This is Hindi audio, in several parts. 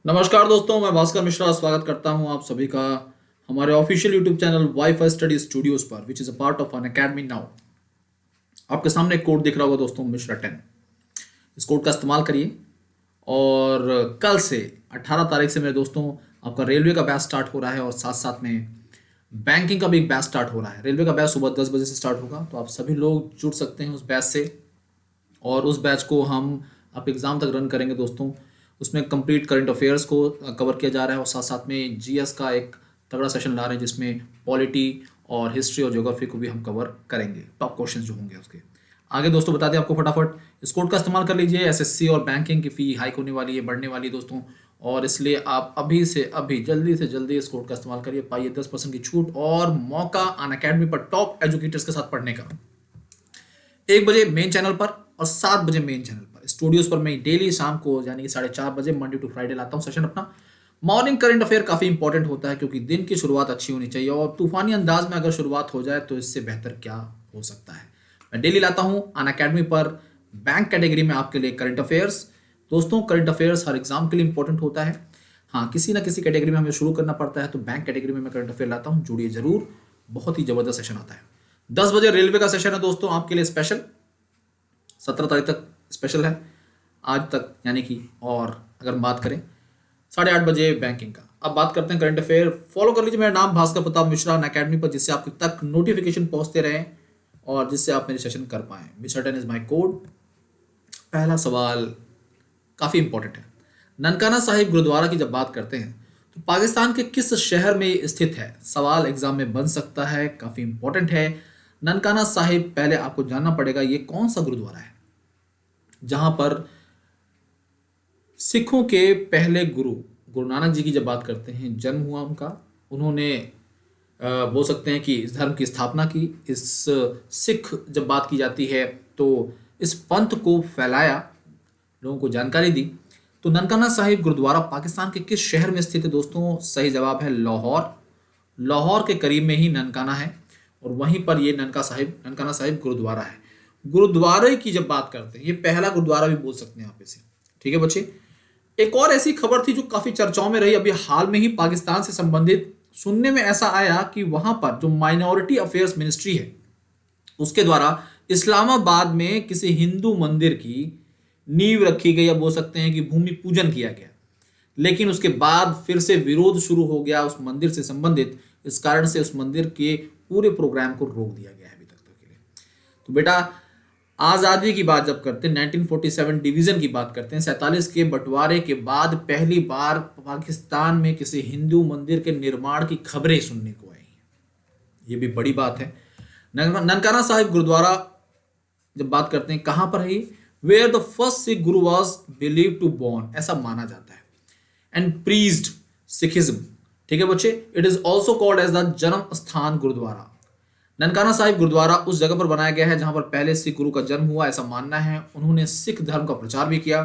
नमस्कार दोस्तों, मैं भास्कर मिश्रा स्वागत करता हूं आप सभी का हमारे official YouTube channel WiFi study studios पर, which is a part of Unacademy now. आपके सामने एक कोड दिख रहा होगा दोस्तों, मिश्रा 10। इस कोड का इस्तेमाल करिए और कल से 18 तारीख से मेरे दोस्तों आपका रेलवे का बैच स्टार्ट हो रहा है और साथ साथ में बैंकिंग का भी एक बैच स्टार्ट हो रहा है। रेलवे का बैच सुबह 10 बजे से स्टार्ट होगा, तो आप सभी लोग जुड़ सकते हैं उस बैच से। और उस बैच को हम आप एग्ज़ाम तक रन करेंगे दोस्तों। उसमें कंप्लीट करंट अफेयर्स को कवर किया जा रहा है और साथ साथ में जीएस का एक तगड़ा सेशन ला रहे हैं जिसमें पॉलिटी और हिस्ट्री और ज्योग्राफी को भी हम कवर करेंगे, टॉप क्वेश्चन जो होंगे उसके। आगे दोस्तों बता दें आपको फटाफट, इस कोड का इस्तेमाल कर लीजिए। एसएससी और बैंकिंग की फ़ी हाइक होने वाली है, बढ़ने वाली है दोस्तों, और इसलिए आप अभी से अभी जल्दी से जल्दी इस कोड का इस्तेमाल करिए, पाइए 10% की छूट और मौका अन अकेडमी पर टॉप एजुकेटर्स के साथ पढ़ने का। 1 बजे मेन चैनल पर और 7 बजे मेन चैनल पर स्टूडियोज पर मैं डेली शाम को यानी कि 4:30 बजे मंडे टू फ्राइडे लाता हूँ सेशन अपना। मॉर्निंग करंट अफेयर काफ़ी इंपॉर्टेंट होता है क्योंकि दिन की शुरुआत अच्छी होनी चाहिए और तूफानी अंदाज में अगर शुरुआत हो जाए तो इससे बेहतर क्या हो सकता है। मैं डेली लाता हूँ अन अकेडमी पर बैंक कैटेगरी में आपके लिए करंट अफेयर्स। दोस्तों करंट अफेयर्स हर एग्जाम के लिए इंपॉर्टेंट होता है। हाँ, किसी ना किसी कैटेगरी में हमें शुरू करना पड़ता है, तो बैंक कैटेगरी में मैं करंट अफेयर लाता हूँ, जुड़िए जरूर, बहुत ही जबरदस्त सेशन आता है। 10 बजे रेलवे का सेशन है दोस्तों आपके लिए स्पेशल, 17 तारीख तक स्पेशल है आज तक यानी कि। और अगर बात करें 8:30 बजे बैंकिंग का, अब बात करते हैं करंट अफेयर। फॉलो कर लीजिए मेरा नाम भास्कर प्रताप मिश्रा अकेडमी पर, जिससे आपके तक नोटिफिकेशन पहुंचते रहें और जिससे आप मेरे सेशन कर पाएं। Mishra 10 is my code. पहला सवाल काफ़ी इंपॉर्टेंट है। ननकाना साहिब गुरुद्वारा की जब बात करते हैं तो पाकिस्तान के किस शहर में स्थित है? सवाल एग्जाम में बन सकता है, काफ़ी इंपॉर्टेंट है। ननकाना साहिब, पहले आपको जानना पड़ेगा ये कौन सा गुरुद्वारा है जहां पर सिखों के पहले गुरु गुरु नानक जी की जब बात करते हैं, जन्म हुआ उनका, उन्होंने बोल सकते हैं कि इस धर्म की स्थापना की। इस सिख जब बात की जाती है तो इस पंथ को फैलाया, लोगों को जानकारी दी। तो ननकाना साहिब गुरुद्वारा पाकिस्तान के किस शहर में स्थित है दोस्तों? सही जवाब है लाहौर। लाहौर के करीब में ही ननकाना है और वहीं पर ये ननकाना साहिब गुरुद्वारा है। गुरुद्वारे की जब बात करते हैं, ये पहला गुरुद्वारा भी बोल सकते हैं आप इसे, ठीक है बच्चे। एक और ऐसी खबर थी जो काफी चर्चाओं में रही, अभी हाल में ही पाकिस्तान से संबंधित सुनने में ऐसा आया कि वहां पर जो माइनॉरिटी अफेयर्स मिनिस्ट्री है उसके द्वारा इस्लामाबाद में किसी हिंदू मंदिर की नींव रखी गई, या बोल सकते हैं कि भूमि पूजन किया गया, लेकिन उसके बाद फिर से विरोध शुरू हो गया उस मंदिर से संबंधित। इस कारण से उस मंदिर के पूरे प्रोग्राम को रोक दिया गया है अभी तक के लिए। तो बेटा, आज़ादी की बात जब करते हैं, 1947 डिवीजन की बात करते हैं, 47 के बंटवारे के बाद पहली बार पाकिस्तान में किसी हिंदू मंदिर के निर्माण की खबरें सुनने को आई हैं। ये भी बड़ी बात है। ननकाना साहिब गुरुद्वारा जब बात करते हैं, कहां पर है? Where the first Sikh Guru was believe to born, ऐसा माना जाता है, एंड प्रीज्ड सिखिज्म, ठीक है बच्चे। It is also called as the janam sthan gurdwara. Nankana Sahib gurdwara उस जगह पर बनाया गया है जहां पर पहले सिख गुरु का जन्म हुआ, ऐसा मानना है। उन्होंने सिख धर्म का प्रचार भी किया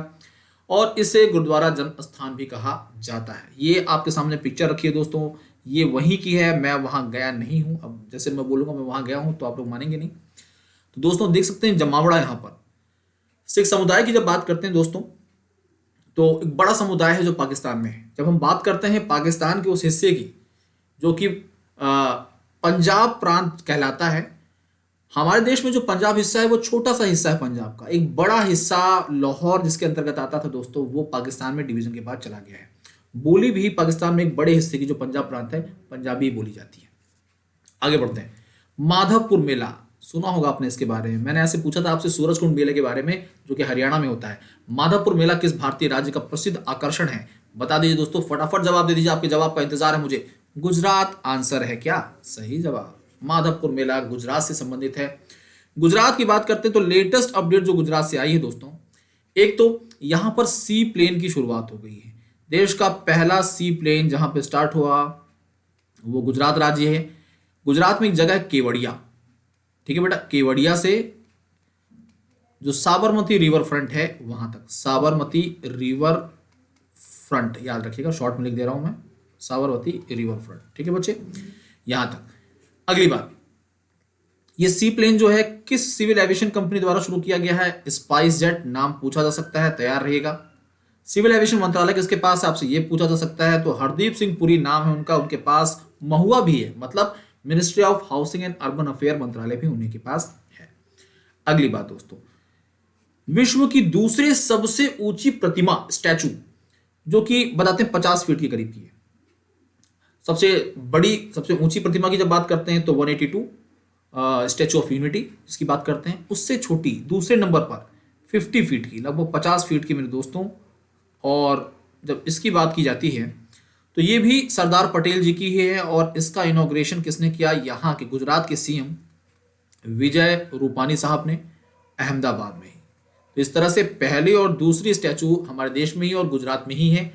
और इसे गुरुद्वारा जन्म स्थान भी कहा जाता है। ये आपके सामने पिक्चर रखी है दोस्तों, ये वहीं की है, मैं वहां गया नहीं हूं। अब जैसे मैं बोलूंगा मैं वहां गया हूं तो आप लोग मानेंगे नहीं। तो दोस्तों देख सकते हैं जमावड़ा, यहाँ पर सिख समुदाय की जब बात करते हैं दोस्तों, तो एक बड़ा समुदाय है जो पाकिस्तान में है। जब हम बात करते हैं पाकिस्तान के उस हिस्से की जो कि पंजाब प्रांत कहलाता है, हमारे देश में जो पंजाब हिस्सा है वो छोटा सा हिस्सा है पंजाब का। एक बड़ा हिस्सा लाहौर जिसके अंतर्गत आता था दोस्तों, वो पाकिस्तान में डिवीजन के बाद चला गया है। बोली भी पाकिस्तान में एक बड़े हिस्से की जो पंजाब प्रांत है, पंजाबी बोली जाती है। आगे बढ़ते हैं। माधवपुर मेला सुना होगा आपने इसके बारे में। मैंने ऐसे पूछा था आपसे सूरजकुंड मेले के बारे में जो कि हरियाणा में होता है। माधवपुर मेला किस भारतीय राज्य का प्रसिद्ध आकर्षण है? बता दीजिए दोस्तों, फटाफट जवाब दे दीजिए, आपके जवाब का इंतजार है मुझे। गुजरात आंसर है क्या? सही जवाब। माधवपुर मेला गुजरात से संबंधित है। गुजरात की बात करते हैं तो लेटेस्ट अपडेट जो गुजरात से आई है दोस्तों, एक तो यहां पर सी प्लेन की शुरुआत हो गई है। देश का पहला सी प्लेन जहां पे स्टार्ट हुआ वो गुजरात राज्य है। गुजरात में एक जगह है केवड़िया, ठीक है बेटा। केवड़िया से जो साबरमती रिवर फ्रंट है वहां तक, साबरमती रिवर फ्रंट याद रखिएगा, शॉर्ट में लिख दे रहा हूं मैं, साबरमती रिवर फ्रंट, ठीक है बच्चे, यहां तक। अगली बात, ये सी प्लेन जो है किस सिविल एविएशन कंपनी द्वारा शुरू किया गया है? स्पाइस जेट नाम पूछा जा सकता है, तैयार रहिएगा। सिविल एविएशन मंत्रालय किसके पास है, आपसे ये पूछा जा सकता है। तो हरदीप सिंह पुरी नाम है उनका, उनके पास महुआ भी है, मतलब ministry of housing and urban affair मंत्रालय भी उन्हीं के पास है। अगली बात दोस्तों, विश्व की दूसरी सबसे ऊंची प्रतिमा स्टैचू, जो कि बताते हैं 50 फीट के करीब की है। सबसे बड़ी सबसे ऊंची प्रतिमा की जब बात करते हैं तो 182 स्टैचू ऑफ यूनिटी इसकी बात करते हैं। उससे छोटी दूसरे नंबर पर 50 फीट की, लगभग 50 फीट की मेरे दोस्तों। और जब इसकी बात की जाती है तो ये भी सरदार पटेल जी की ही है, और इसका इनॉग्रेशन किसने किया, यहाँ के गुजरात के सीएम विजय रूपानी साहब ने, अहमदाबाद में ही। तो इस तरह से पहली और दूसरी स्टैचू हमारे देश में ही और गुजरात में ही है।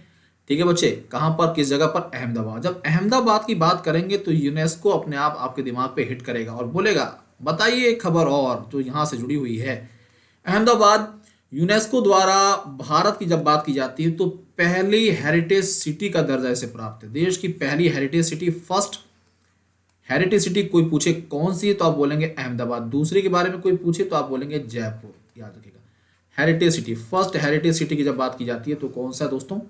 ठीक है बच्चे, कहाँ पर, किस जगह पर, अहमदाबाद। जब अहमदाबाद की बात करेंगे तो यूनेस्को अपने आप आपके दिमाग पे हिट करेगा और बोलेगा बताइए एक खबर और जो यहाँ से जुड़ी हुई है। अहमदाबाद यूनेस्को द्वारा भारत की जब बात की जाती है तो पहली हेरिटेज सिटी का दर्जा इसे प्राप्त है। देश की पहली heritage city, first heritage city कोई पूछे कौन सी है तो आप बोलेंगे अहमदाबाद। दूसरे के बारे में कोई पूछे तो आप बोलेंगे जयपुर। याद रखिएगा, heritage city, first heritage city की जब बात की जाती है तो कौन सा दोस्तों,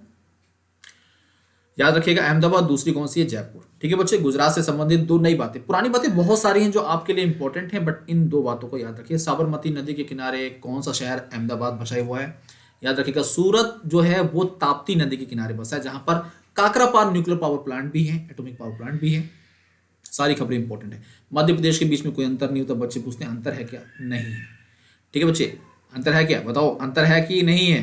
याद रखिएगा अहमदाबाद। दूसरी कौन सी है, जयपुर। ठीक है बच्चे, गुजरात से संबंधित दो नई बातें, पुरानी बातें बहुत सारी हैं जो आपके लिए इंपॉर्टेंट हैं, बट इन दो बातों को याद रखिए। साबरमती नदी के किनारे कौन सा शहर अहमदाबाद बसा हुआ है, याद रखिएगा। सूरत जो है वो ताप्ती नदी के किनारे बसा है, जहां पर काकरापार न्यूक्लियर पावर प्लांट भी है, एटॉमिक पावर प्लांट भी है। सारी खबरें इंपॉर्टेंट है। मध्य प्रदेश के बीच में कोई अंतर नहीं होता, बच्चे पूछते हैं अंतर है क्या, नहीं है। ठीक है बच्चे, अंतर है क्या, बताओ अंतर है कि नहीं है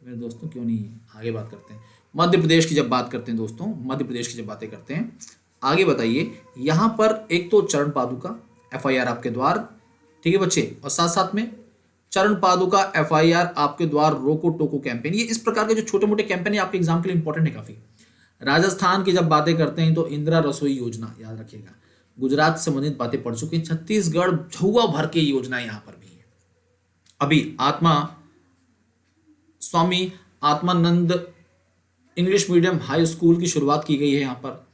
मेरे दोस्तों, क्यों नहीं है, आगे बात करते हैं। मध्य प्रदेश की जब बात करते हैं दोस्तों, मध्य प्रदेश की जब बातें करते हैं, आगे बताइए। यहाँ पर एक तो चरण पादुका एफआईआर आपके द्वार, ठीक है बच्चे, और साथ साथ में चरण पादुका एफआईआर आपके द्वार रोको टोको कैंपेन। ये इस प्रकार के जो छोटे मोटे कैंपेन है आपके एग्जाम के लिए इंपॉर्टेंट है काफी। राजस्थान की जब बातें करते हैं तो इंदिरा रसोई योजना, याद रखिएगा। गुजरात से संबंधित बातें पढ़ चुके हैं। छत्तीसगढ़ झुआ भर के योजना यहाँ पर भी है। अभी Swami Atmanand English medium high school की शुरुआत की गई है यहाँ पर।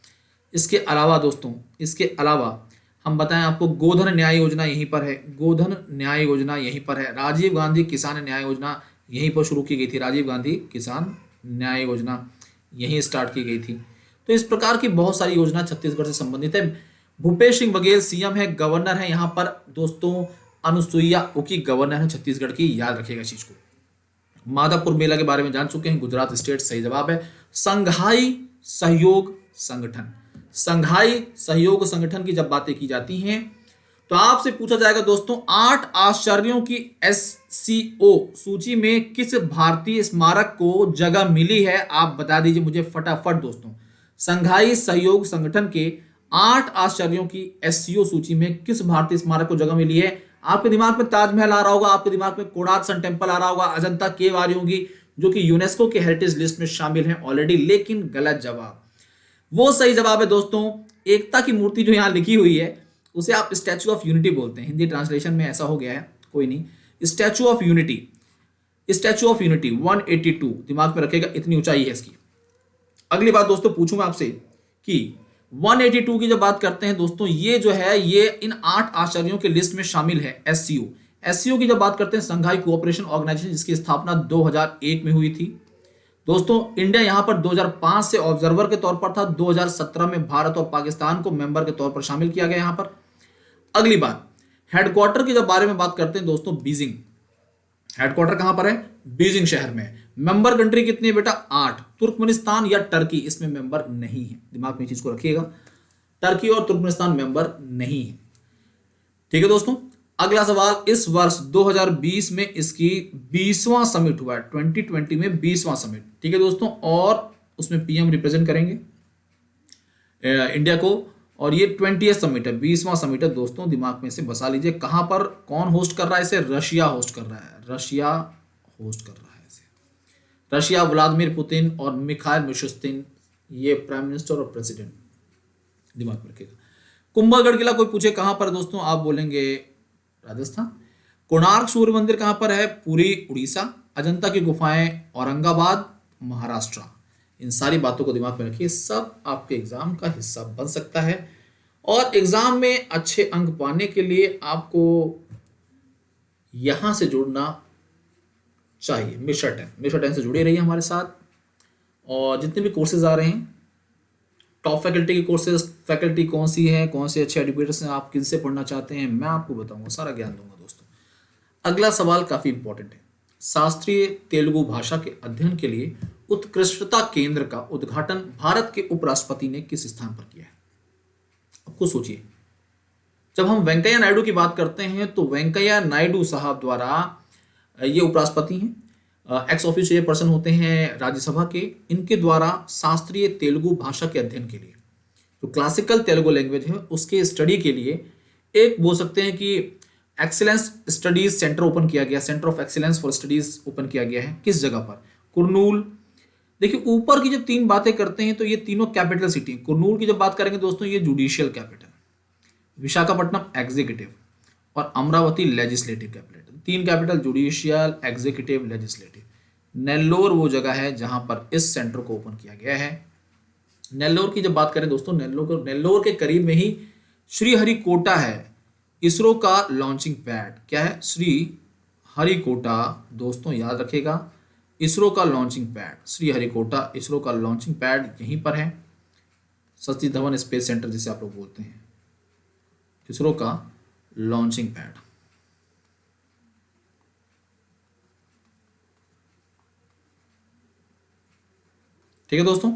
इसके अलावा दोस्तों, इसके अलावा हम बताएं आपको, गोधन न्याय योजना यहीं पर है, गोधन न्याय योजना यहीं पर है। राजीव गांधी किसान न्याय योजना यहीं पर शुरू की गई थी, राजीव गांधी किसान न्याय योजना यहीं स्टार्ट की गई थी। तो इस प्रकार की बहुत सारी योजना छत्तीसगढ़ से संबंधित है। भूपेश सिंह बघेल सीएम है, गवर्नर है यहाँ पर दोस्तों अनुसुईया उकी गवर्नर है छत्तीसगढ़ की, याद रखिएगा इस चीज को। माधवपुर मेला के बारे में जान चुके हैं, गुजरात स्टेट सही जवाब है। संघाई सहयोग संगठन, संघाई सहयोग संगठन की जब बातें की जाती हैं तो आपसे पूछा जाएगा दोस्तों, 8 आश्चर्यों की एससीओ सूची में किस भारतीय स्मारक को जगह मिली है, आप बता दीजिए मुझे फटाफट दोस्तों। संघाई सहयोग संगठन के 8 आश्चर्यों की एससीओ सूची में किस भारतीय स्मारक को जगह मिली है। आपके दिमाग में ताजमहल आ रहा होगा, आपके दिमाग में कोणार्क सन टेम्पल आ रहा होगा, अजंता केव आ रही होंगी, जो कि यूनेस्को के हेरिटेज लिस्ट में शामिल हैं ऑलरेडी, लेकिन गलत जवाब। वो सही जवाब है दोस्तों, एकता की मूर्ति जो यहां लिखी हुई है उसे आप स्टैचू ऑफ यूनिटी बोलते हैं, हिंदी ट्रांसलेशन में ऐसा हो गया है, कोई नहीं। Statue of unity, statue of unity 182, दिमाग में रखेगा, इतनी ऊंचाई है इसकी। अगली बात दोस्तों पूछूं मैं आपसे कि 182 की जब बात करते हैं दोस्तों, ये जो है ये इन 8 आश्चर्यों के लिस्ट में शामिल है। एससीओ, एससीओ की जब बात करते हैं, संघाई कोऑपरेशन ऑर्गेनाइजेशन, जिसकी स्थापना 2001 में हुई थी दोस्तों। इंडिया यहां पर 2005 से ऑब्जर्वर के तौर पर था, 2017 में भारत और पाकिस्तान को मेंबर के तौर पर शामिल किया गया यहां पर। अगली बात, हेडक्वार्टर की जब बारे में बात करते हैं दोस्तों, बीजिंग, हेडक्वार्टर कहां पर है, बीजिंग शहर में। मेंबर कंट्री कितनी है बेटा, 8। तुर्कमेनिस्तान या टर्की इसमें मेंबर नहीं है, दिमाग में चीज को रखिएगा, टर्की और तुर्कमेनिस्तान मेंबर नहीं है। ठीक है दोस्तों, अगला सवाल, इस वर्ष 2020 में इसकी 20वां समिट हुआ है, 2020 में 20वां समिट। ठीक है दोस्तों, और उसमें पीएम रिप्रेजेंट करेंगे इंडिया को, और ये 20th समिट है, 20वां समिट है दोस्तों, दिमाग में से बसा लीजिए। कहां पर, कौन होस्ट कर रहा है इसे, रशिया होस्ट कर रहा है, रशिया होस्ट कर रहा है इसे। रशिया, व्लादिमीर पुतिन और मिखाइल मिशुस्तिन, ये प्राइम मिनिस्टर और प्रेसिडेंट, दिमाग में रखिएगा। कुंभलगढ़ किला कोई पूछे कहां पर दोस्तों, आप बोलेंगे राजस्थान। कोणार्क सूर्य मंदिर कहां पर है, पुरी उड़ीसा। अजंता की गुफाएं औरंगाबाद महाराष्ट्र। इन सारी बातों को दिमाग में रखिए, सब आपके एग्जाम का हिस्सा बन सकता है। और एग्जाम में अच्छे अंक पाने के लिए आपको यहां से जुड़ना चाहिए। मिस्टर 10 से जुड़े रहिए हमारे साथ। और जितने भी कोर्सेज आ रहे हैं, टॉप फैकल्टी के कोर्सेज, फैकल्टी कौन सी है, कौन से अच्छे एडुकेटर्स हैं, आप किनसे पढ़ना चाहते हैं, मैं आपको बताऊंगा, सारा ज्ञान दूंगा दोस्तों। अगला सवाल काफी इंपॉर्टेंट है। शास्त्रीय तेलुगु भाषा के अध्ययन के लिए उत्कृष्टता केंद्र का उद्घाटन भारत के उपराष्ट्रपति ने किस स्थान पर किया है? आपको सोचिए, जब हम वेंकैया नायडू की बात करते हैं तो वेंकैया नायडू साहब द्वारा, ये उपराष्ट्रपति हैं, एक्स ऑफिस चेयरपर्सन होते हैं राज्यसभा के, इनके द्वारा शास्त्रीय तेलुगु भाषा के अध्ययन के लिए, जो क्लासिकल तेलुगु लैंग्वेज है उसके स्टडी के लिए एक बोल सकते हैं कि एक्सीलेंस स्टडीज सेंटर ओपन किया गया, centre of excellence for studies open किया गया है। किस जगह पर? कुर्नूल। देखिए ऊपर की जब तीन बातें करते हैं तो ये तीनों कैपिटल सिटी। कुर्नूल की जब बात करेंगे दोस्तों, ये जुडिशियल कैपिटल, विशाखापट्टनम एग्जीक्यूटिव और अमरावती लेजिस्लेटिव कैपिटल। तीन capital, judicial, executive, legislative. Nellore वो जगह है जहां पर इस सेंटर को ओपन किया गया है। नेल्लोर की जब बात करें दोस्तों, नेल्लोर के करीब में ही श्रीहरिकोटा है, इसरो का लॉन्चिंग पैड। क्या है? श्रीहरिकोटा, दोस्तों याद रखेगा, इसरो का लॉन्चिंग पैड श्रीहरिकोटा, इसरो का लॉन्चिंग पैड यहीं पर है। सतीश धवन स्पेस सेंटर जिसे आप लोग बोलते हैं, इसरो का लॉन्चिंग पैड। ठीक है दोस्तों,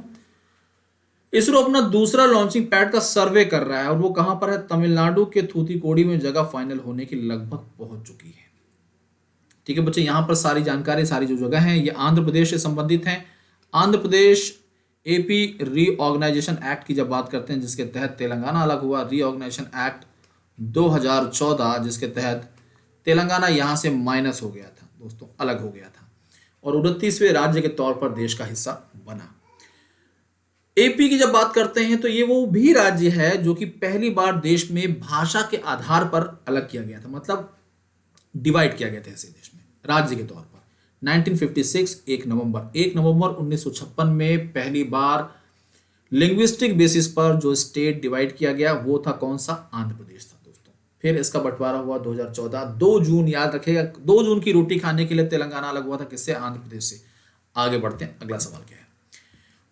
इसरो अपना दूसरा लॉन्चिंग पैड का सर्वे कर रहा है और वो कहां पर है? तमिलनाडु के थूथुकुडी में जगह फाइनल होने की लगभग पहुंच चुकी है। ठीक है बच्चे, यहां पर सारी जानकारी, सारी जो जगह है ये आंध्र प्रदेश से संबंधित है। Andhra Pradesh AP reorganisation act की जब बात करते हैं, जिसके तहत तेलंगाना अलग हुआ, रीऑर्गेनाइजेशन एक्ट 2014, जिसके तहत तेलंगाना यहां से माइनस हो गया था दोस्तों, अलग हो गया था और 29वें राज्य के तौर पर देश का हिस्सा बना। एपी की जब बात करते हैं तो ये वो भी राज्य है जो कि पहली बार देश में भाषा के आधार पर अलग किया गया था, मतलब डिवाइड किया गया था ऐसे देश में राज्य के तौर पर। 1956 1 नवंबर 1956 में पहली बार लिंग्विस्टिक बेसिस पर जो स्टेट डिवाइड किया गया वो था कौन सा? आंध्र प्रदेश था दोस्तों। फिर इसका बंटवारा हुआ 2014, 2 जून, याद रखिएगा 2 जून की रोटी खाने के लिए तेलंगाना अलग हुआ था। किससे? आंध्र प्रदेश से। आगे बढ़ते हैं, अगला सवाल क्या है?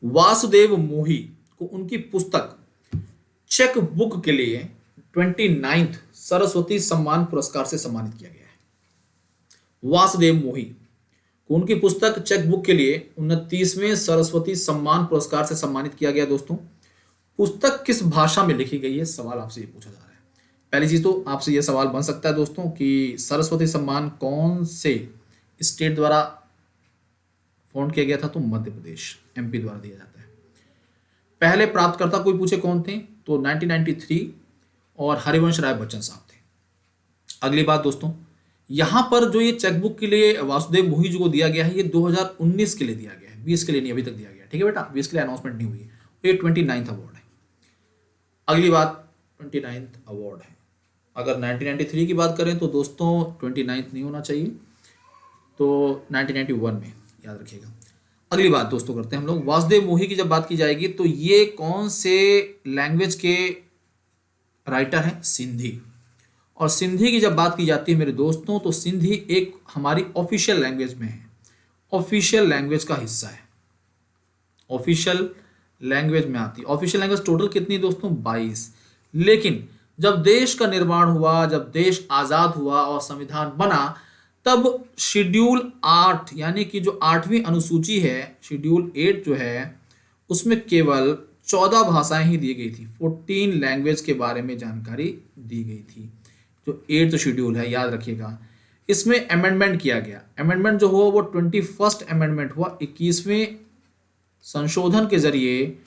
वासुदेव मोही को उनकी पुस्तक चेक बुक के लिए 29th सरस्वती सम्मान पुरस्कार से सम्मानित किया गया है। वासुदेव मोही को उनकी पुस्तक चेक बुक के लिए 29वें सरस्वती सम्मान पुरस्कार से सम्मानित किया गया। दोस्तों पुस्तक किस भाषा में लिखी गई है? सवाल आपसे ये पूछा जा रहा है। पहली चीज तो आपसे यह सवाल बन सकता है दोस्तों कि सरस्वती सम्मान कौन से स्टेट द्वारा फाउंड किया गया था? तो मध्य प्रदेश, एमपी द्वारा दिया जाता है। पहले प्राप्तकर्ता कोई पूछे कौन थे? तो 1993 और हरिवंश राय बच्चन साहब थे। अगली बात दोस्तों, यहां पर जो ये चेकबुक के लिए वासुदेव मोही जी को दिया गया है, ये 2019 के लिए दिया गया है, 20 के लिए नहीं अभी तक दिया गया। ठीक है बेटा, 20 के लिए अनाउंसमेंट नहीं हुई है। ये 29th अवार्ड है। अगली बात, 29th अवार्ड है। अगर 1993 की बात करें तो दोस्तों 29th नहीं होना चाहिए, तो 1991 में, याद रखिएगा। अगली बात दोस्तों करते हैं हम लोग, वासुदेव मोही की जब बात की जाएगी तो ये कौन से लैंग्वेज के राइटर हैं? सिंधी। और सिंधी की जब बात की जाती है मेरे दोस्तों तो सिंधी एक हमारी ऑफिशियल लैंग्वेज में है, ऑफिशियल लैंग्वेज का हिस्सा है, ऑफिशियल लैंग्वेज में आती है। ऑफिशियल लैंग्वेज टोटल कितनी दोस्तों? 22। लेकिन जब देश का निर्माण हुआ, जब देश आजाद हुआ और संविधान बना, तब शेड्यूल 8 यानी कि जो 8वीं अनुसूची है, शेड्यूल 8 जो है, उसमें केवल 14 भाषाएं ही दी गई थी। 14 लैंग्वेज के बारे में जानकारी दी गई थी। जो 8th शेड्यूल है, याद रखिएगा। इसमें अमेंडमेंट किया गया। अमेंडमेंट जो हुआ वो 21st अमेंडमेंट हुआ। 21वें संशोधन के जरिए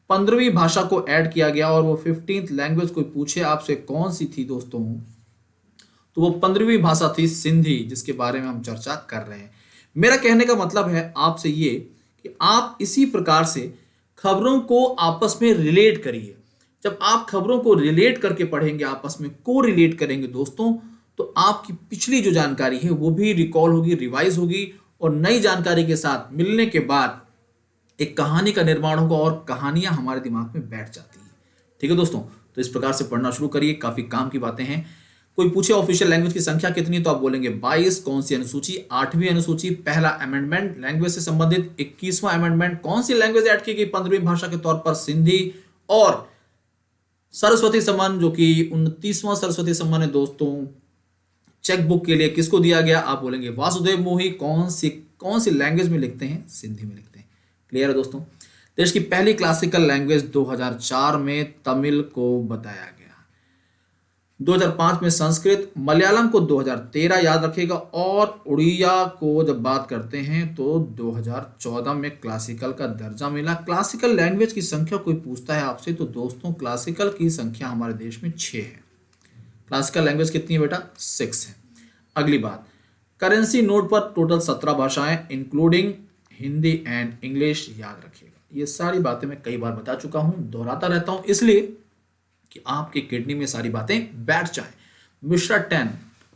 15वीं भाषा को ऐड किया गया और वो 15th लैंग्वेज कोई पूछे आपसे कौन सी थी दोस्तों, तो वो 15वीं भाषा थी सिंधी, जिसके बारे में हम चर्चा कर रहे हैं। मेरा कहने का मतलब है आपसे ये कि आप इसी प्रकार से खबरों को आपस में रिलेट करिए। जब आप खबरों को रिलेट करके पढ़ेंगे, आपस में को रिलेट करेंगे दोस्तों, तो आपकी पिछली जो जानकारी है वो भी रिकॉल होगी, रिवाइज होगी और नई जानकारी के साथ मिलने के बाद एक कहानी का निर्माण होगा और कहानियां हमारे दिमाग में बैठ जाती हैं। ठीक है दोस्तों, तो इस प्रकार से पढ़ना शुरू करिए, काफी काम की बातें हैं। कोई पूछे ऑफिशियल लैंग्वेज की संख्या कितनी, तो आप बोलेंगे 22। कौन सी अनुसूची? 8वीं अनुसूची, पहला अमेंडमेंट लैंग्वेज से संबंधित। 21वां अमेंडमेंट, कौन सी लैंग्वेज ऐड की गई 15वीं भाषा के तौर पर? सिंधी। और सरस्वती सम्मान जो कि 29वां सरस्वती सम्मान है दोस्तों, चेक बुक के लिए किसको दिया गया? आप बोलेंगे वासुदेव मोही। कौन सी लैंग्वेज में लिखते हैं? सिंधी में लिखते हैं। क्लियर है दोस्तों? देश की पहली क्लासिकल लैंग्वेज 2004 में तमिल को बताया गया। 2005 में संस्कृत, मलयालम को 2013 याद रखेगा, और उड़िया को जब बात करते हैं तो 2014 में क्लासिकल का दर्जा मिला। क्लासिकल लैंग्वेज की संख्या कोई पूछता है आपसे, तो दोस्तों क्लासिकल की संख्या हमारे देश में 6 है। क्लासिकल लैंग्वेज कितनी है बेटा? 6 है। अगली बात, करेंसी नोट पर टोटल 17 भाषाएं इंक्लूडिंग हिंदी एंड इंग्लिश, याद रखिएगा। ये सारी बातें मैं कई बार बता चुका हूं, दोहराता रहता हूं इसलिए कि आपके किडनी में सारी बातें बैठ जाए। मिश्रा 10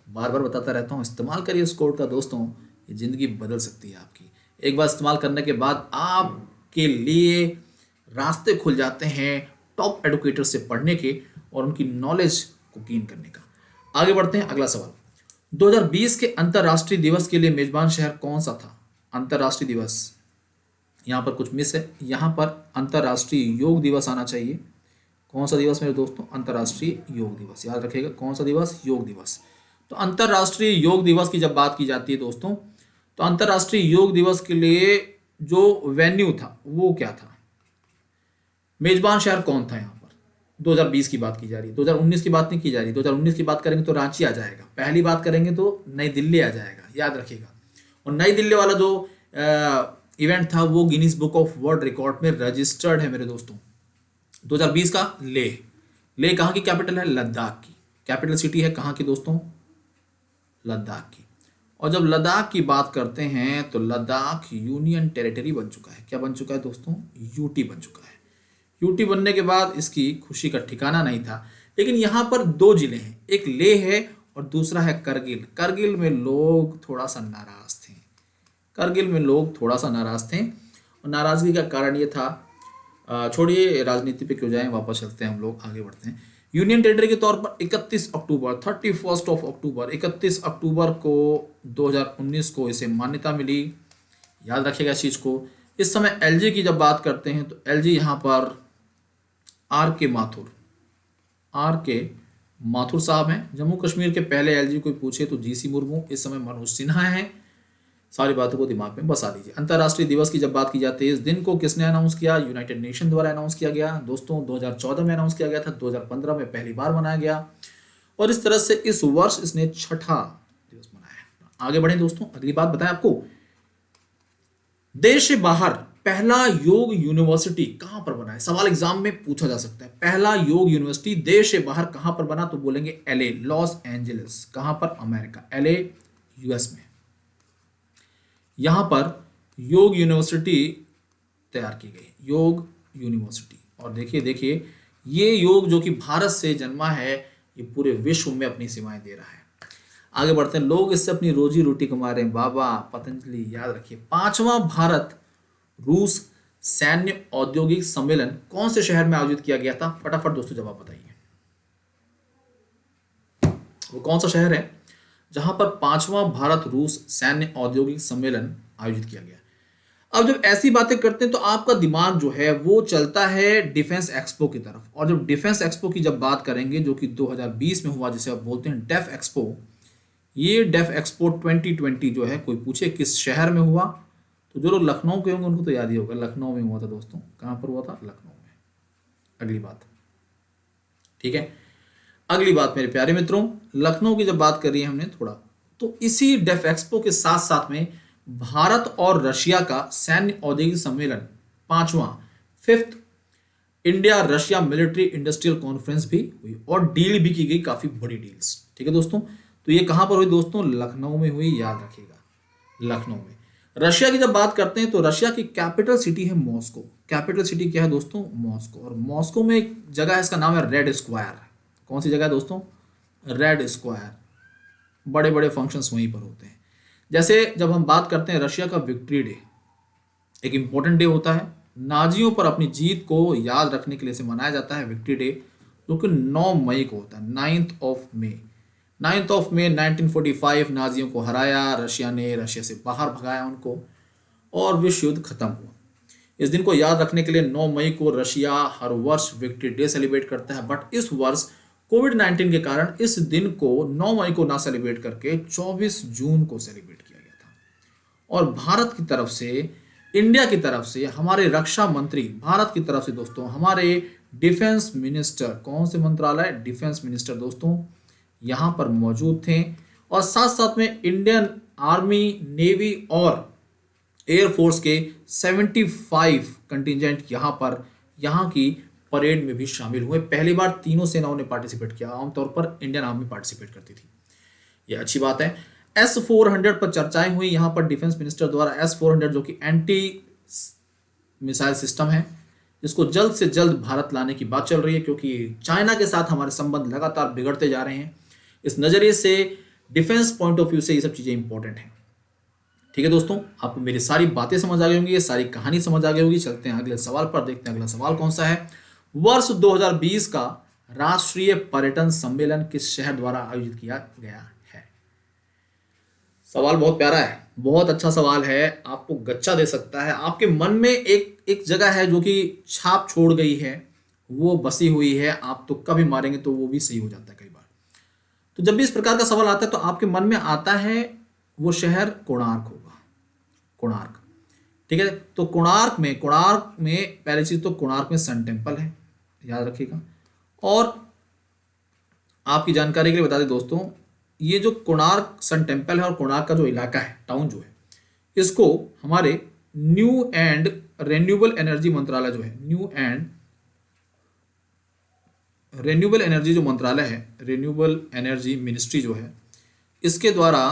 बार बार बताता रहता हूं, इस्तेमाल करिए इस कोड का दोस्तों, ये जिंदगी बदल सकती है आपकी। एक बार इस्तेमाल करने के बाद आपके लिए रास्ते खुल जाते हैं टॉप एडुकेटर से पढ़ने के और उनकी नॉलेज को गेन करने का। आगे बढ़ते हैं, अगला सवाल। 2020 के अंतरराष्ट्रीय दिवस के लिए मेजबान शहर कौन सा था? अंतरराष्ट्रीय दिवस, यहां पर कुछ मिस है, यहां पर अंतरराष्ट्रीय योग दिवस आना चाहिए। कौन सा दिवस मेरे दोस्तों? अंतरराष्ट्रीय योग दिवस, याद रखिएगा। कौन सा दिवस? योग दिवस। तो अंतरराष्ट्रीय योग दिवस की जब बात की जाती है दोस्तों, तो अंतरराष्ट्रीय योग दिवस के लिए जो वेन्यू था वो क्या था? मेजबान शहर कौन था? यहाँ पर 2020 की बात की जा रही है, 2019 की बात नहीं की जा रही। 2019 की बात करेंगे तो रांची आ जाएगा, पहली बात करेंगे तो नई दिल्ली आ जाएगा, याद रखिएगा। और नई दिल्ली वाला जो इवेंट था वो Guinness book of world record में रजिस्टर्ड है मेरे दोस्तों। 2020 का लेह कहाँ की कैपिटल है? लद्दाख की। कैपिटल सिटी है कहाँ की दोस्तों? लद्दाख की। और जब लद्दाख की बात करते हैं तो लद्दाख यूनियन टेरिटरी बन चुका है। क्या बन चुका है दोस्तों? यूटी बन चुका है। यूटी बनने के बाद इसकी खुशी का ठिकाना नहीं था, लेकिन यहाँ पर 2 जिले हैं, एक लेह है और दूसरा है करगिल। करगिल में लोग थोड़ा सा नाराज थे। करगिल में लोग थोड़ा सा नाराज थे और नाराजगी का कारण ये था, छोड़िए राजनीति पे क्यों जाएं, वापस चलते हैं हम लोग, आगे बढ़ते हैं। यूनियन टेरिटरी के तौर पर 31 अक्टूबर 31 अक्टूबर को 2019 को इसे मान्यता मिली, याद रखिएगा इस चीज़ को। इस समय एलजी की जब बात करते हैं तो एलजी यहाँ पर आर के माथुर साहब हैं। जम्मू कश्मीर के पहले एलजी कोई पूछे तो जीसी मुर्मू, इस समय मनोज सिन्हा हैं। सारी बातों को दिमाग में बसा लीजिए। अंतर्राष्ट्रीय दिवस की जब बात की जाती है, इस दिन को किसने अनाउंस किया? यूनाइटेड नेशन द्वारा अनाउंस किया गया दोस्तों। 2014 में अनाउंस किया गया था, 2015 में पहली बार मनाया गया और इस तरह से इस वर्ष इसने 6ठा दिवस मनाया। आगे बढ़े दोस्तों, अगली बात बताएं आपको, देश से बाहर पहला योग यूनिवर्सिटी कहां पर बना है? सवाल एग्जाम में पूछा जा सकता है। पहला योग यूनिवर्सिटी देश से बाहर कहां पर बना? तो बोलेंगे एलए, लॉस एंजलिस। कहां पर? अमेरिका, एलए यूएस में। यहां पर योग यूनिवर्सिटी तैयार की गई, योग यूनिवर्सिटी। और देखिए ये योग जो कि भारत से जन्मा है, ये पूरे विश्व में अपनी सेवाएं दे रहा है। आगे बढ़ते हैं, लोग इससे अपनी रोजी रोटी कमा रहे हैं। बाबा पतंजलि, याद रखिए। 5वां भारत रूस सैन्य औद्योगिक सम्मेलन कौन से शहर में आयोजित किया गया था? फटाफट दोस्तों जवाब बताइए, वो कौन सा शहर है जहां पर 5वां भारत रूस सैन्य औद्योगिक सम्मेलन आयोजित किया गया? अब जब ऐसी बातें करते हैं तो आपका दिमाग जो है वो चलता है डिफेंस एक्सपो की तरफ। और जब डिफेंस एक्सपो की जब बात करेंगे जो कि 2020 में हुआ, जिसे आप बोलते हैं डेफ एक्सपो, ये डेफ एक्सपो 2020 जो है, कोई पूछे किस शहर में हुआ तो जो लोग लखनऊ के होंगे उनको तो याद ही होगा, लखनऊ में हुआ था दोस्तों। कहां पर हुआ था? लखनऊ में। अगली बात, ठीक है, अगली बात मेरे प्यारे मित्रों, लखनऊ की जब बात करी है हमने थोड़ा, तो इसी डेफ एक्सपो के साथ साथ में भारत और रशिया का सैन्य औद्योगिक सम्मेलन 5वां 5th India Russia military industrial conference भी हुई और डील भी की गई, काफी बड़ी डील्स। ठीक है दोस्तों, तो ये कहां पर हुई दोस्तों? लखनऊ में हुई, याद रखिएगा, लखनऊ में। रशिया की जब बात करते हैं तो रशिया की कैपिटल सिटी है मॉस्को। कैपिटल सिटी क्या है दोस्तों? मॉस्को। और मॉस्को में एक जगह है, इसका नाम है रेड स्क्वायर। कौन सी जगह है दोस्तों? Red square. बड़े बड़े फंक्शंस वहीं पर होते हैं। जैसे जब हम बात करते हैं रशिया का विक्ट्री डे, एक इंपॉर्टेंट डे होता है, नाजियों पर अपनी जीत को याद रखने के लिए इसे मनाया जाता है विक्ट्री डे, जो कि 9 मई को होता है, 9th of May। 9 मई 1945 नाजियों को हराया, रशिया ने रशिया से बाहर भगाया उनको और विश्व युद्ध खत्म हुआ। इस दिन को याद रखने के लिए 9 मई को रशिया हर वर्ष विक्ट्री डे सेलिब्रेट करता है, बट इस वर्ष कोविड-19 के कारण इस दिन को 9 मई को ना सेलिब्रेट करके 24 जून को सेलिब्रेट किया गया था। और भारत की तरफ से, इंडिया की तरफ से, हमारे रक्षा मंत्री भारत की तरफ से दोस्तों, हमारे डिफेंस मिनिस्टर, कौन से मंत्रालय, डिफेंस मिनिस्टर दोस्तों यहाँ पर मौजूद थे। और साथ साथ में इंडियन आर्मी, नेवी और एयरफोर्स के 75 कंटिजेंट यहाँ की परेड में भी शामिल हुए। पहली बार तीनों सेनाओं ने पार्टिसिपेट किया। आमतौर पर इंडियन आर्मी पार्टिसिपेट करती थी, ये अच्छी बात है। S-400 पर चर्चाएं हुई यहाँ पर डिफेंस मिनिस्टर द्वारा। S-400 जो कि एंटी मिसाइल सिस्टम है, जिसको जल्द से जल्द भारत लाने की बात चल रही है, क्योंकि चाइना के साथ हमारे संबंध लगातार बिगड़ते जा रहे हैं। इस नजरिए से, डिफेंस पॉइंट ऑफ व्यू से ये सब चीजें इंपॉर्टेंट हैं। ठीक है दोस्तों, आपको मेरी सारी बातें समझ आ गई होंगी, ये सारी कहानी समझ आ गई होगी। चलते हैं अगले सवाल पर, देखते हैं अगला सवाल कौन सा है। वर्ष 2020 का राष्ट्रीय पर्यटन सम्मेलन किस शहर द्वारा आयोजित किया गया है? सवाल बहुत प्यारा है, बहुत अच्छा सवाल है, आपको गच्चा दे सकता है। आपके मन में एक जगह है जो कि छाप छोड़ गई है, वो बसी हुई है, आप तुक्का भी मारेंगे तो वो भी सही हो जाता है कई बार। तो जब भी इस प्रकार का सवाल आता है तो आपके मन में आता है वो शहर कोणार्क होगा, कोणार्क। ठीक है, तो कोणार्क में पहली चीज तो कोणार्क में सन टेम्पल है, याद रखिएगा। और आपकी जानकारी के लिए बता दें दोस्तों, ये जो कोणार्क सन टेम्पल है और कोणार्क का जो इलाका है, टाउन जो है, इसको हमारे न्यू एंड रिन्यूएबल एनर्जी मंत्रालय जो है, न्यू एंड रिन्यूएबल एनर्जी जो मंत्रालय है, रिन्यूएबल एनर्जी मिनिस्ट्री जो है, इसके द्वारा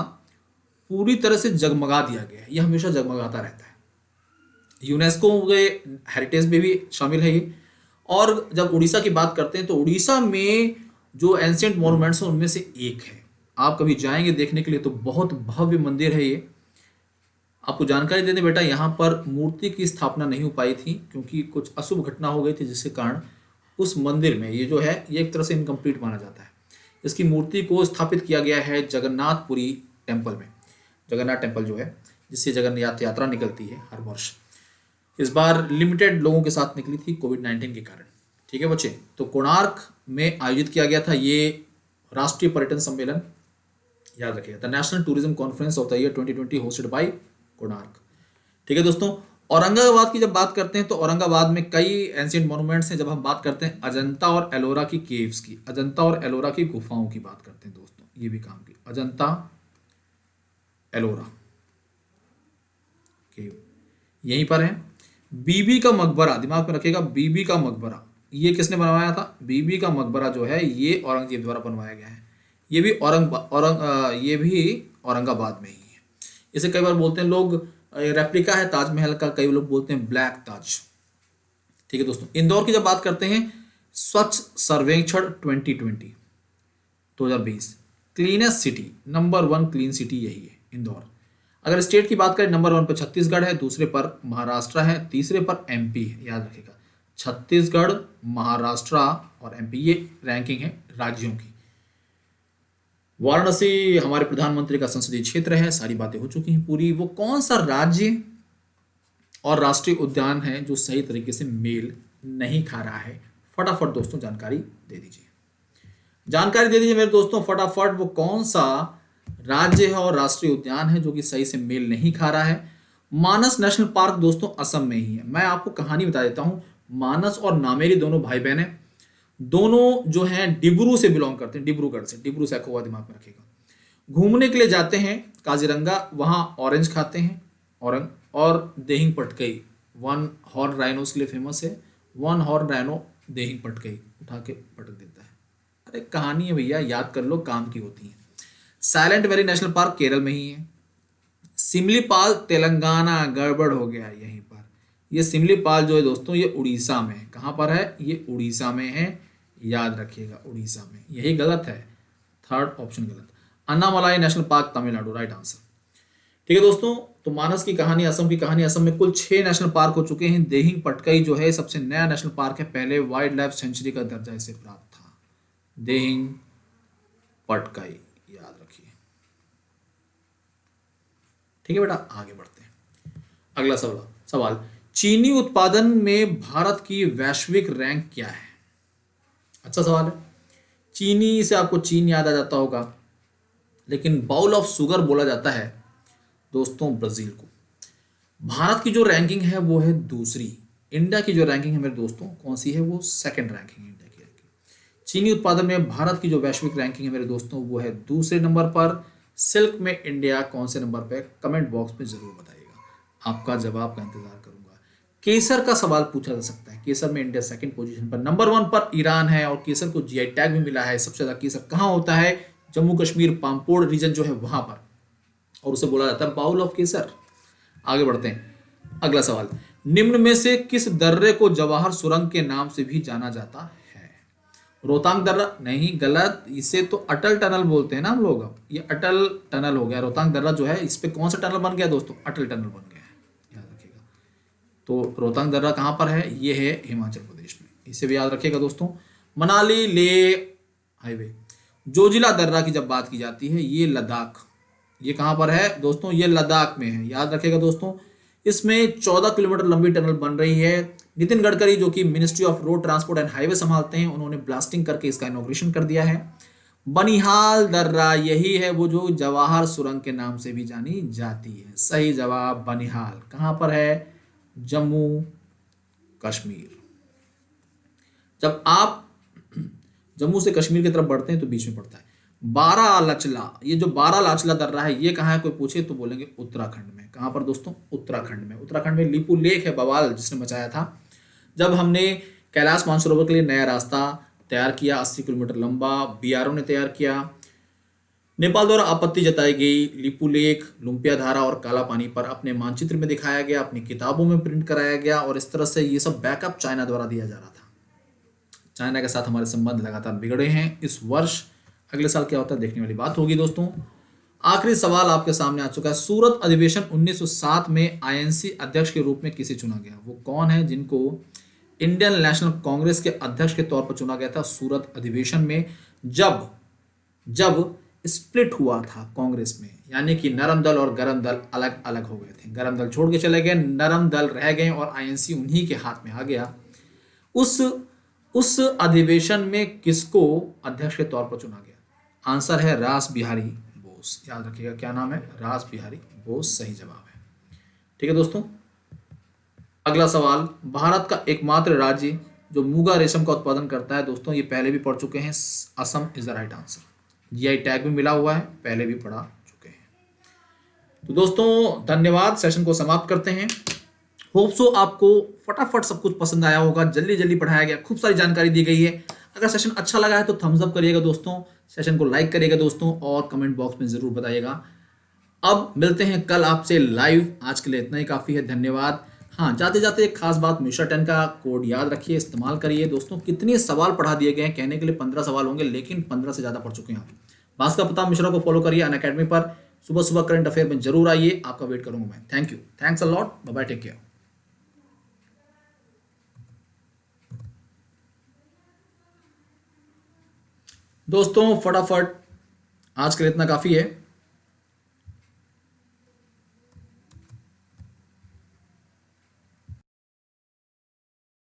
पूरी तरह से जगमगा दिया गया है। ये हमेशा जगमगाता रहता है। यूनेस्को के हेरिटेज में भी शामिल है ये। और जब उड़ीसा की बात करते हैं तो उड़ीसा में जो एंशिएंट मॉन्यूमेंट्स हैं उनमें से एक है। आप कभी जाएंगे देखने के लिए तो बहुत भव्य मंदिर है ये। आपको जानकारी दे दें बेटा, यहाँ पर मूर्ति की स्थापना नहीं हो पाई थी क्योंकि कुछ अशुभ घटना हो गई थी, जिसके कारण उस मंदिर में ये जो है ये एक तरह से इनकम्प्लीट माना जाता है। इसकी मूर्ति को स्थापित किया गया है जगन्नाथपुरी टेम्पल में, जगन्नाथ टेम्पल जो है, जिससे जगन्नाथ यात्रा निकलती है हर वर्ष। इस बार लिमिटेड लोगों के साथ निकली थी कोविड-19 के कारण। ठीक है बच्चे, तो कोणार्क में आयोजित किया गया था ये राष्ट्रीय पर्यटन सम्मेलन, याद रखिएगा, the national tourism conference of the year 2020 hosted by Konark. ठीक है दोस्तों, औरंगाबाद की जब बात करते हैं तो औरंगाबाद में कई एंशिएंट मॉन्यूमेंट्स हैं। जब हम बात करते हैं अजंता और एलोरा की केव्स की, अजंता और एलोरा की गुफाओं की बात करते हैं दोस्तों, ये भी काम की, अजंता एलोरा केव यहीं पर है। बीबी का मकबरा, दिमाग में रखिएगा, बीबी का मकबरा, ये किसने बनवाया था? बीबी का मकबरा जो है ये औरंगजेब द्वारा बनवाया गया है। ये भी ये भी औरंगाबाद में ही है। इसे कई बार बोलते हैं लोग रेप्लिका है ताजमहल का, कई लोग बोलते हैं ब्लैक ताज। ठीक है दोस्तों, इंदौर की जब बात करते हैं, स्वच्छ सर्वेक्षण 2020 cleanest city, number 1 clean city यही है इंदौर। अगर स्टेट की बात करें, नंबर 1 पर छत्तीसगढ़ है, दूसरे पर महाराष्ट्र है, तीसरे पर एमपी है, याद रखिएगा, छत्तीसगढ़, महाराष्ट्र और एमपी, ये रैंकिंग है राज्यों की। वाराणसी हमारे प्रधानमंत्री का संसदीय क्षेत्र है, सारी बातें हो चुकी हैं पूरी। वो कौन सा राज्य और राष्ट्रीय उद्यान है जो सही तरीके से मेल नहीं खा रहा है? फटाफट दोस्तों जानकारी दे दीजिए, जानकारी दे दीजिए मेरे दोस्तों फटाफट। वो कौन सा राज्य है और राष्ट्रीय उद्यान है जो कि सही से मेल नहीं खा रहा है? मानस नेशनल पार्क दोस्तों असम में ही है। मैं आपको कहानी बता देता हूं, मानस और नामेरी दोनों भाई बहन हैं, दोनों जो हैं डिब्रू से बिलोंग करते हैं, डिब्रूगढ़ से, डिब्रू से हुआ दिमाग में रखेगा। घूमने के लिए जाते हैं काजीरंगा, वहां ऑरेंज खाते हैं, और देहिंग पटकई, 1 हॉर्न राइनोस के लिए फेमस है। 1 हॉर्न राइनो देहिंग पटकई उठा के पटक देता है। अरे कहानी है भैया, याद कर लो, काम की होती है। Silent valley national park Kerala में ही है। सिमलीपाल तेलंगाना, गड़बड़ हो गया यहीं पर। ये सिमलीपाल जो है दोस्तों ये उड़ीसा में है। कहाँ पर है? ये उड़ीसा में है, याद रखिएगा, उड़ीसा में। यही गलत है, थर्ड ऑप्शन गलत। Annamalai national park Tamil Nadu, right answer. ठीक है दोस्तों, तो मानस की कहानी, असम की कहानी। असम में कुल 6 नेशनल पार्क हो चुके हैं। देहिंग पटकई जो है सबसे नया नेशनल पार्क है, पहले वाइल्ड लाइफ सेंचुरी का दर्जा इसे प्राप्त था। देहिंग पटकई, ठीक है बेटा, आगे बढ़ते हैं। अगला सवाल सवाल चीनी उत्पादन में भारत की वैश्विक रैंक क्या है? अच्छा सवाल है। चीनी से आपको चीन याद आ जाता होगा, लेकिन बाउल ऑफ शुगर बोला जाता है दोस्तों ब्राजील को। भारत की जो रैंकिंग है वो है दूसरी। इंडिया की जो रैंकिंग है मेरे दोस्तों कौन सी है? वो सेकंड रैंकिंग इंडिया की रैंकिंग। चीनी उत्पादन में भारत की जो वैश्विक रैंकिंग है मेरे दोस्तों वो है दूसरे नंबर पर। सिल्क में इंडिया कौन से नंबर पे? कमेंट बॉक्स में जरूर बताइएगा, आपका जवाब का इंतजार करूंगा। केसर का सवाल पूछा जा सकता है। केसर में इंडिया सेकंड पोजीशन पर, नंबर 1 पर ईरान है और केसर को जीआई टैग भी मिला है। सबसे ज्यादा केसर कहाँ होता है? जम्मू कश्मीर पाम्पोड़ रीजन जो है वहां पर, और उसे बोला जाता है बाउल ऑफ केसर। आगे बढ़ते हैं। अगला सवाल निम्न में से किस दर्रे को जवाहर सुरंग के नाम से भी जाना जाता है? रोहतांग दर्रा नहीं, गलत। इसे तो अटल टनल बोलते हैं ना हम लोग। ये अटल टनल हो गया। रोहतांग दर्रा जो है इस पे कौन सा टनल बन गया दोस्तों? अटल टनल बन गया है, याद रखिएगा। तो रोहतांग दर्रा कहां पर है? ये है हिमाचल प्रदेश में, इसे भी याद रखिएगा दोस्तों। मनाली ले हाईवे। जोजिला दर्रा की जब बात की जाती है, ये लद्दाख, ये कहां पर है दोस्तों? ये लद्दाख में है, याद रखिएगा दोस्तों। इसमें 14 किलोमीटर लंबी टनल बन रही है। नितिन गडकरी जो कि ministry of road transport and highway संभालते हैं, उन्होंने ब्लास्टिंग करके इसका इनॉग्रेशन कर दिया है। बनिहाल दर्रा यही है वो जो जवाहर सुरंग के नाम से भी जानी जाती है। सही जवाब बनिहाल। कहां पर है? जम्मू कश्मीर। जब आप जम्मू से कश्मीर की तरफ बढ़ते हैं तो बीच में पड़ता है। बारालाचला, ये जो बारालाचला दर्रा है ये कहाँ है? कोई पूछे तो बोलेंगे उत्तराखंड में। कहाँ पर दोस्तों? उत्तराखंड में। उत्तराखंड में लिपू लेक है, बवाल जिसने मचाया था जब हमने कैलाश मानसरोवर के लिए नया रास्ता तैयार किया, 80 किलोमीटर लंबा बीआरओ ने तैयार किया। नेपाल द्वारा आपत्ति जताई गई। लिपू लेक, लुम्पिया धारा और काला पानी पर अपने मानचित्र में दिखाया गया, अपनी किताबों में प्रिंट कराया गया, और इस तरह से ये सब बैकअप चाइना द्वारा दिया जा रहा था। चाइना के साथ हमारे संबंध लगातार बिगड़े हैं इस वर्ष। अगले साल क्या होता है देखने वाली बात होगी दोस्तों। आखिरी सवाल आपके सामने आ चुका है। सूरत अधिवेशन 1907 में आईएनसी अध्यक्ष के रूप में किसे चुना गया? वो कौन है जिनको इंडियन नेशनल कांग्रेस के अध्यक्ष के तौर पर चुना गया था सूरत अधिवेशन में, जब जब स्प्लिट हुआ था कांग्रेस में, यानी कि नरम दल और गरम दल अलग अलग हो गए थे। गरम दल छोड़ के चले गए, नरम दल रह गए और आईएनसी उन्हीं के हाथ में आ गया। उस अधिवेशन में किसको अध्यक्ष के तौर पर चुना गया? आंसर है रास बिहारी बोस। याद रखिएगा, क्या नाम है? रास बिहारी बोस सही जवाब है। ठीक है दोस्तों। अगला सवाल, भारत का एकमात्र राज्य जो मूंगा रेशम का उत्पादन करता है दोस्तों, ये पहले भी पढ़ चुके हैं, Assam is the right answer. GI tag भी मिला हुआ है, पहले भी पढ़ा चुके हैं। तो दोस्तों धन्यवाद, सेशन को समाप्त करते हैं। होप सो आपको फटाफट सब कुछ पसंद आया होगा, जल्दी जल्दी पढ़ाया गया, खूब सारी जानकारी दी गई है। अगर सेशन अच्छा लगा है तो थम्स अप करिएगा दोस्तों, सेशन को लाइक करिएगा दोस्तों, और कमेंट बॉक्स में जरूर बताइएगा। अब मिलते हैं कल आपसे लाइव। आज के लिए इतना ही काफी है, धन्यवाद। हाँ, जाते जाते एक खास बात, मिश्रा 10 का कोड याद रखिए, इस्तेमाल करिए दोस्तों। कितने सवाल पढ़ा दिए गए हैं, कहने के लिए 15 सवाल होंगे, लेकिन 15 से ज्यादा पढ़ चुके हैं आप। भास्कर प्रताप मिश्रा को फॉलो करिए अनअकैडमी पर। सुबह सुबह करंट अफेयर में जरूर आइए, आपका वेट करूंगा मैं। Thank you, thanks a lot, bye bye, take care. दोस्तों फटाफट आज के लिए इतना काफी है।